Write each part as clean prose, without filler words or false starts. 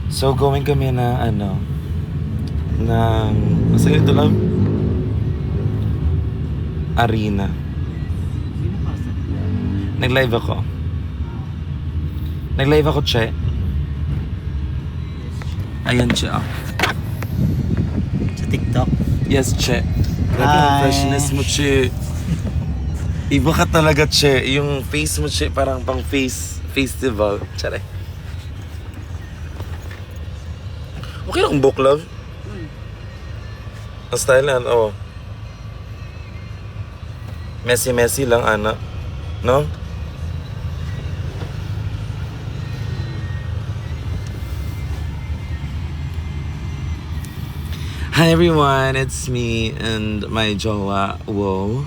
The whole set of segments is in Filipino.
So, going kami na ng, basta ito lang, arena. Sino pasok? Nag-live ako. Nag-live ako, Che. Ayan, Che. Sa TikTok? Yes, Che. Grabe ang Hi. freshness mo, Che. Iba ka talaga, Che. Yung face mo, Che, parang pang face festival. Tsare. Okay lang book, love. Ang style yan, oh. Messy lang, ana. No? Hi everyone, it's me and my jowa, Wo.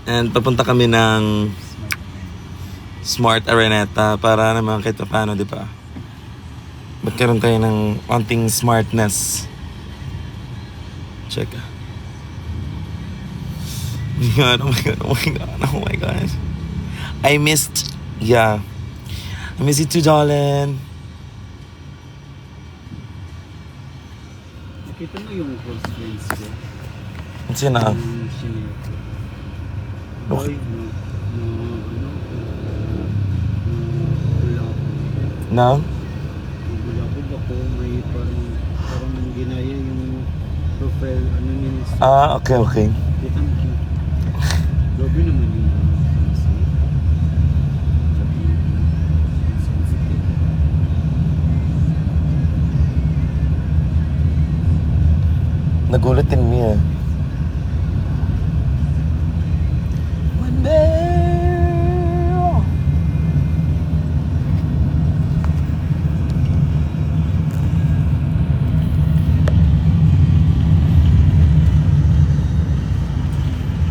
And papunta kami ng Smart Araneta para naman kahit paano, di ba? Magkaroon tayo ng konting smartness. Check. Oh my god, oh my god, oh my god, oh my god. I missed, yeah. I miss you too, darling. Nakita mo yung close friends ko? Sino na? Yung senior ko. Okay. Boy, wala ko. No? Wala ko ba ko may parang ginaya yung profile, ano niya. Ah, okay, okay. Kita mo siya. Grabe naman yung friends niya. Sabi niya, sensitive. Nagulat din niya. One day.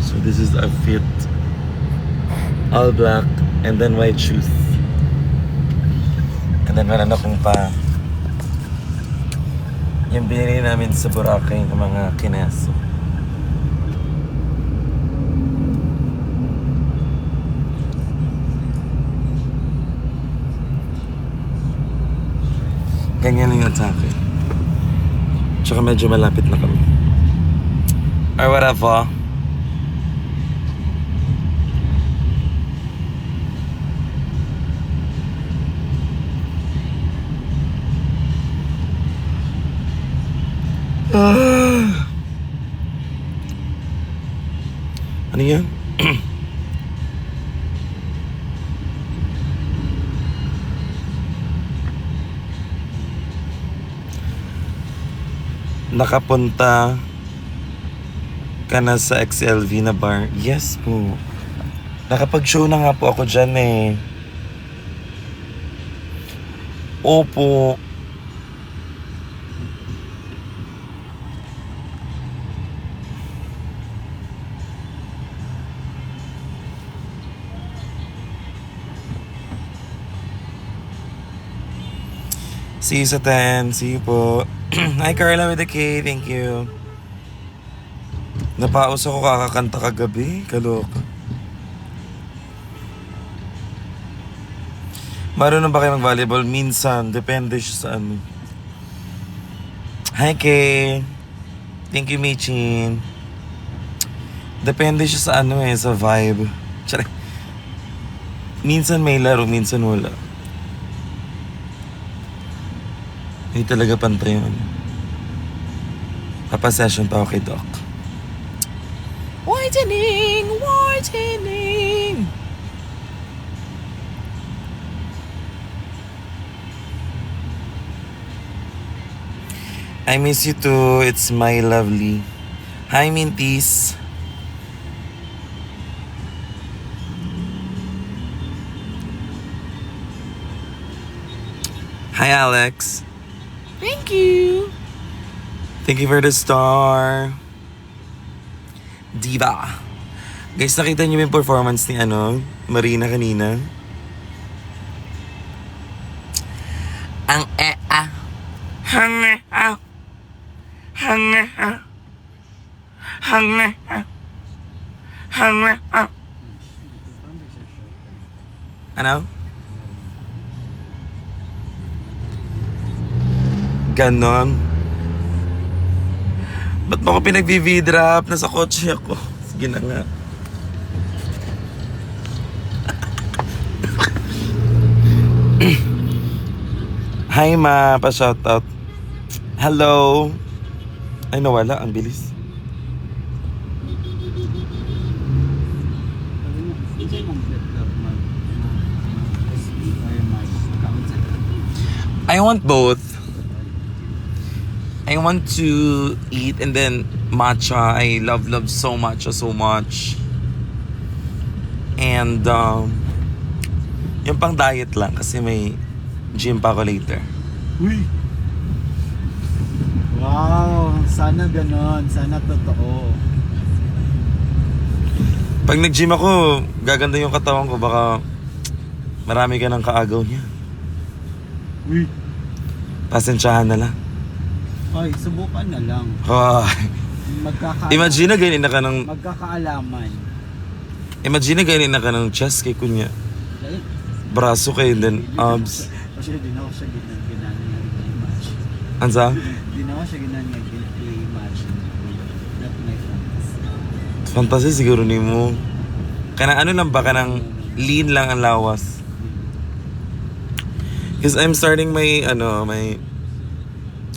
So this is our fit. All black and then white shoes. And then meron akong pa yung binili namin sa Boracay ng mga kineso. Ganyan lang yung atake. Tsaka medyo malapit na kami. Or whatever. Ano yan? Nakapunta ka na sa XLV na bar? Yes po. Nakapag-show na nga po ako dyan eh. Opo. See you sa 10. See you po. Hi Carla with the K. Thank you. Napaus ako kakakanta kagabi. Kaloka. Marunong ba kayo mag-volleyball? Minsan. Depende siya sa ano. Hi Kay. Thank you Michin. Depende siya sa ano eh. Sa vibe. Tsara. Minsan may laro. Minsan wala. Hindi talaga pantay yun. Papa-session pa ako kay Doc. Whitening! Whitening! I miss you too. It's my lovely. Hi, Minties. Hi, Alex. Thank you. Thank you for the star. Diva. Guys, nakita niyo yung performance ni Marina kanina? Ang hanga ano? Ganon. Ba't mo ko pinag-v-drop? Nasa kotse ako. Sige na nga. Hi ma, pa-shoutout. Hello. Ay nawala, ang bilis. I want both. I want to eat and then matcha. I love so much, so much. And yung pang diet lang kasi may gym pa ako later. Uy! Wow! Sana ganon. Sana totoo. Pag nag-gym ako, gaganda yung katawan ko. Baka marami ka ng kaagaw niya. Uy! Pasensyahan na lang. Ay, subukan na lang. Imagine na ganyan na ka ng... Magkakaalaman. Imagine na ganyan na ka ng chest kay kunya. Dahil, Braso kayo then abs. kasi di na ako siya ginanang-match. Ansa? Di na ako siya ginanang-match. Not my fantasy. Fantasy siguro ni mo. Kanang ano lang ba? Kanang lean lang ang lawas. Because I'm starting my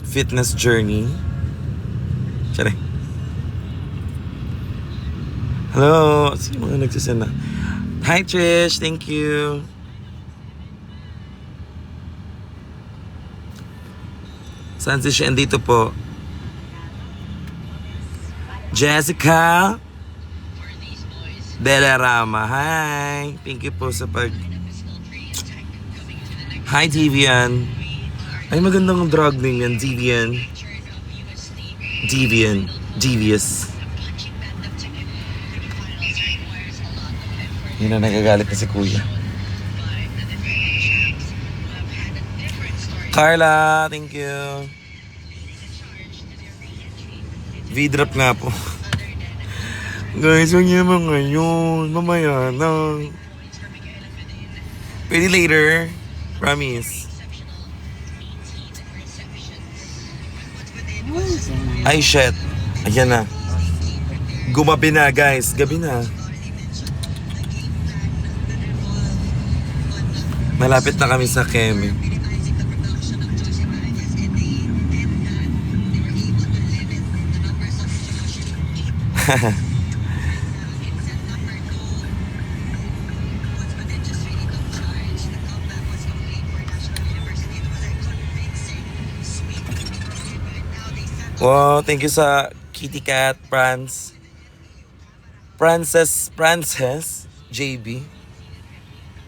fitness journey. Sorry. Hello. Sino mga nagsasend na? Hi Trish, thank you. Saan si siya? Andito po. Jessica Delarama. Hi. Thank you po sa pag... Hi Devian. Ay magandang drug name yan. Devian. Devious. Yun na nagagalit na si kuya. Carla, thank you. V-drop nga po. Guys, huwag niyo naman ngayon. Mamaya na. Pwede later. Promise. Ay, shit. Ayan na. Gumabi na, guys. Gabi na. Malapit na kami sa Kemi. Wow, thank you sa Kitty Cat, Frances, JB.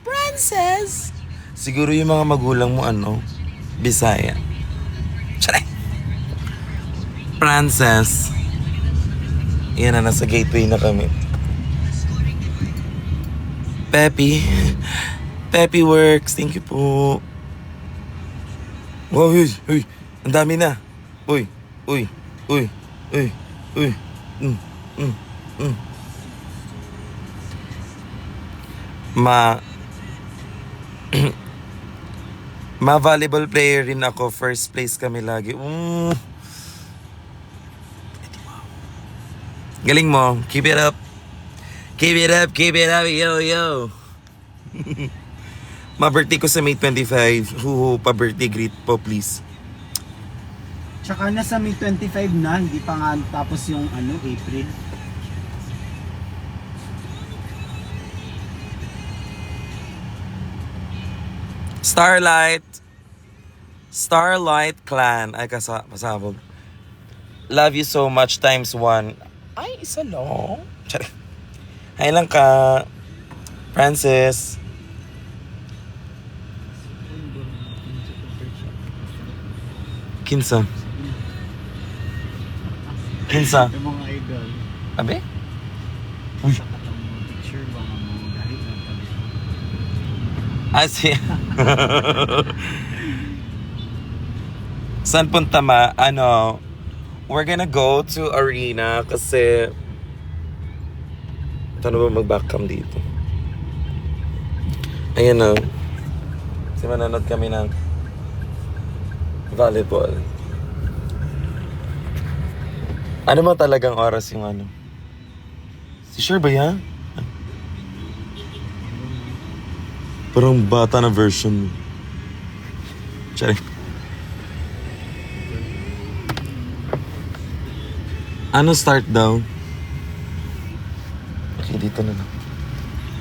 Frances! Siguro yung mga magulang mo Bisaya. Tsaray! Frances. Yan na, nasa gateway na kami. Peppy Works, thank you po. Wow, uy, ang dami na. Uy. Ma volleyball player rin ako. First place kami lagi. Galing mo. Keep it up, yo. Ma-birthday ko sa May 25. Pa-birthday greet po, please. Tsaka nasa May 25 na, hindi pa nga tapos yung April. Starlight Clan. Ay, pasabog. Love you so much times 1. Ay, isa lang. Hi lang ka. Francis. Kinsa. Yung mga idol. Abe? Sa katang picture ba nga mga galit ng Ah, si... Saan punta ma? We're gonna go to arena kasi... Paano ba mag-backcam dito? Ayan na. Kasi manonood kami ng volleyball. Ano ba talagang oras yung ano? Si sure ba yan? Parang bata na version. Sorry. Ano start daw? Okay, dito na lang.